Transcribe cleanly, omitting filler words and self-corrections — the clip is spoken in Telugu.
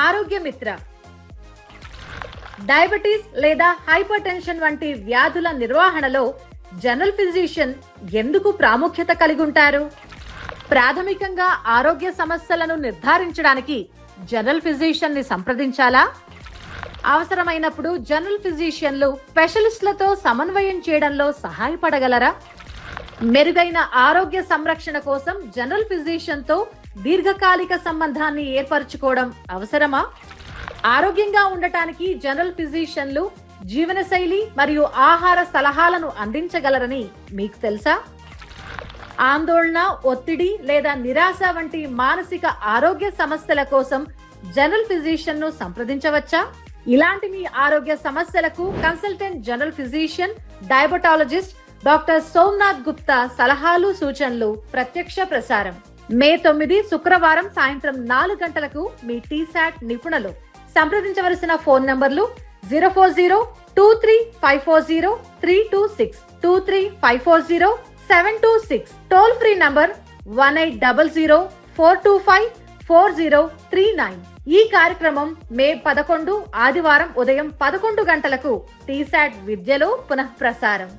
ఆరోగ్య మిత్ర. డయాబెటీస్ లేదా హైపర్ టెన్షన్ వంటి వ్యాధుల నిర్వహణలో జనరల్ ఫిజిషియన్ ఎందుకు ప్రాముఖ్యత కలిగి ఉంటారు? ప్రాథమికంగా ఆరోగ్య సమస్యలను నిర్ధారించడానికి జనరల్ ఫిజిషియన్ ని సంప్రదించాలా? అవసరమైనప్పుడు జనరల్ ఫిజిషియన్లు స్పెషలిస్టులతో సమన్వయం చేయడంలో సహాయపడగలరా? మెరుగైన ఆరోగ్య సంరక్షణ కోసం జనరల్ ఫిజిషియన్ తో దీర్ఘకాలిక సంబంధాన్ని ఏర్పరచుకోవడం అవసరమా? ఆరోగ్యంగా ఉండటానికి జనరల్ ఫిజిషియన్లు జీవనశైలి మరియు ఆహార సలహాలను అందించగలరని మీకు తెలుసా? ఆందోళన, ఒత్తిడి లేదా నిరాశ వంటి మానసిక ఆరోగ్య సమస్యల కోసం జనరల్ ఫిజిషియన్ ను సంప్రదించవచ్చా? ఇలాంటి మీ ఆరోగ్య సమస్యలకు consultant general physician, diabetologist doctor Somnath Gupta సలహాలు, సూచనలు ప్రత్యక్ష ప్రసారం మే 9 శుక్రవారం సాయంత్రం 4 గంటలకు మీ టీసాట్ నిపుణులు. సంప్రదించవలసిన ఫోన్ నంబర్లు 04023540326, 23540-726, టోల్ ఫ్రీ నంబర్ 1800-425-4039. ఈ కార్యక్రమం మే 11 ఆదివారం ఉదయం 11 గంటలకు టీసాట్ విద్యలో పునః ప్రసారం.